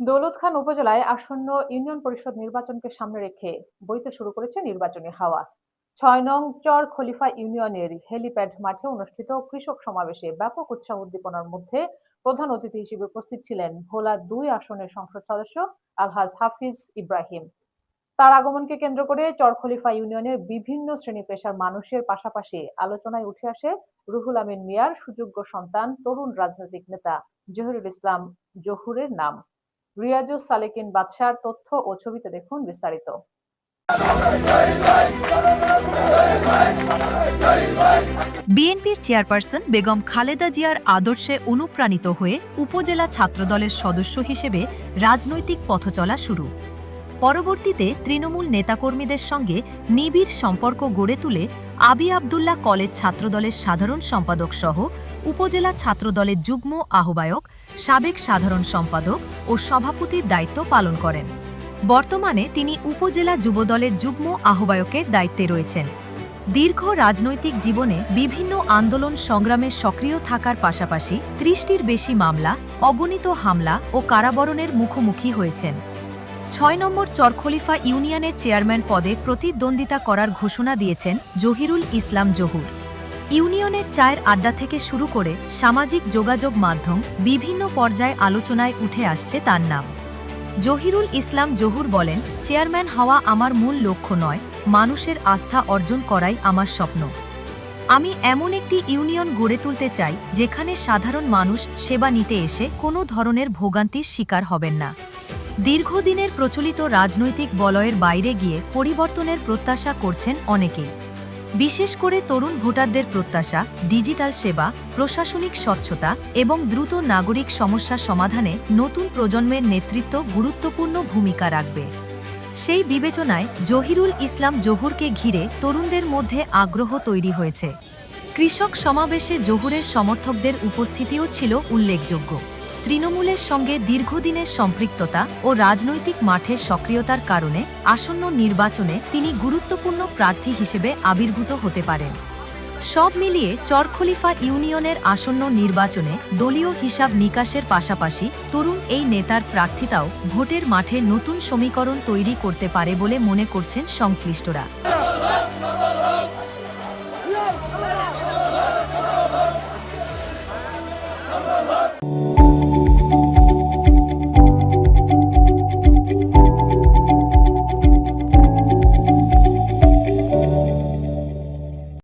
দৌলতখান উপজেলায় আসন্ন ইউনিয়ন পরিষদ নির্বাচনকে সামনে রেখে বইতে শুরু করেছে নির্বাচনী হাওয়া। ৬ নং চর খলিফা ইউনিয়নের হেলিপ্যাড মাঠে অনুষ্ঠিত কৃষক সমাবেশে ব্যাপক উৎসাহ উদ্দীপনার মধ্যে প্রধান অতিথি হিসেবে উপস্থিত ছিলেন ভোলা ২ আসনের সংসদ সদস্য আলহাজ হাফিজ ইব্রাহিম। তার আগমনকে কেন্দ্র করে চর খলিফা ইউনিয়নের বিভিন্ন শ্রেণী পেশার মানুষের পাশাপাশি আলোচনায় উঠে আসে রুহুল আমিন মিয়ার সুযোগ্য সন্তান তরুণ রাজনৈতিক নেতা জহিরুল ইসলাম জহুরের নাম। রিয়াজুস সালেকিন বাদশার তথ্য ও ছবিতে দেখুন বিস্তারিত। বিএনপির চেয়ারপারসন বেগম খালেদা জিয়ার আদর্শে অনুপ্রাণিত হয়ে উপজেলা ছাত্রদলের সদস্য হিসেবে রাজনৈতিক পথচলা শুরু। পরবর্তীতে তৃণমূল নেতাকর্মীদের সঙ্গে নিবিড় সম্পর্ক গড়ে তুলে আবি আবদুল্লাহ কলেজ ছাত্রদলের সাধারণ সম্পাদক সহ উপজেলা ছাত্রদলের যুগ্ম আহ্বায়ক, সাবেক সাধারণ সম্পাদক ও সভাপতির দায়িত্ব পালন করেন। বর্তমানে তিনি উপজেলা যুবদলের যুগ্ম আহ্বায়কের দায়িত্বে রয়েছেন। দীর্ঘ রাজনৈতিক জীবনে বিভিন্ন আন্দোলন সংগ্রামে সক্রিয় থাকার পাশাপাশি ৩০টির বেশি মামলা, অগণিত হামলা ও কারাবরণের মুখোমুখি হয়েছেন। ৬ নম্বর চরখলিফা ইউনিয়নের চেয়ারম্যান পদে প্রতিদ্বন্দ্বিতা করার ঘোষণা দিয়েছেন জহিরুল ইসলাম জহুর। ইউনিয়নের চায়ের আড্ডা থেকে শুরু করে সামাজিক যোগাযোগ মাধ্যম বিভিন্ন পর্যায়ে আলোচনায় উঠে আসছে তার নাম। জহিরুল ইসলাম জহুর বলেন, চেয়ারম্যান হওয়া আমার মূল লক্ষ্য নয়, মানুষের আস্থা অর্জন করাই আমার স্বপ্ন। আমি এমন একটি ইউনিয়ন গড়ে তুলতে চাই যেখানে সাধারণ মানুষ সেবা নিতে এসে কোনো ধরনের ভোগান্তির শিকার হবেন না। দীর্ঘদিনের প্রচলিত রাজনৈতিক বলয়ের বাইরে গিয়ে পরিবর্তনের প্রত্যাশা করছেন অনেকেই। বিশেষ করে তরুণ ভোটারদের প্রত্যাশা ডিজিটাল সেবা, প্রশাসনিক স্বচ্ছতা এবং দ্রুত নাগরিক সমস্যা সমাধানে নতুন প্রজন্মের নেতৃত্ব গুরুত্বপূর্ণ ভূমিকা রাখবে। সেই বিবেচনায় জহিরুল ইসলাম জহুরকে ঘিরে তরুণদের মধ্যে আগ্রহ তৈরি হয়েছে। কৃষক সমাবেশে জহুরের সমর্থকদের উপস্থিতিও ছিল উল্লেখযোগ্য। তৃণমূলের সঙ্গে দীর্ঘদিনের সম্পৃক্ততা ও রাজনৈতিক মাঠের সক্রিয়তার কারণে আসন্ন নির্বাচনে তিনি গুরুত্বপূর্ণ প্রার্থী হিসেবে আবির্ভূত হতে পারেন। সব মিলিয়ে চরখলিফা ইউনিয়নের আসন্ন নির্বাচনে দলীয় হিসাব নিকাশের পাশাপাশি তরুণ এই নেতার প্রার্থিতাও ভোটের মাঠে নতুন সমীকরণ তৈরি করতে পারে বলে মনে করছেন সংশ্লিষ্টরা।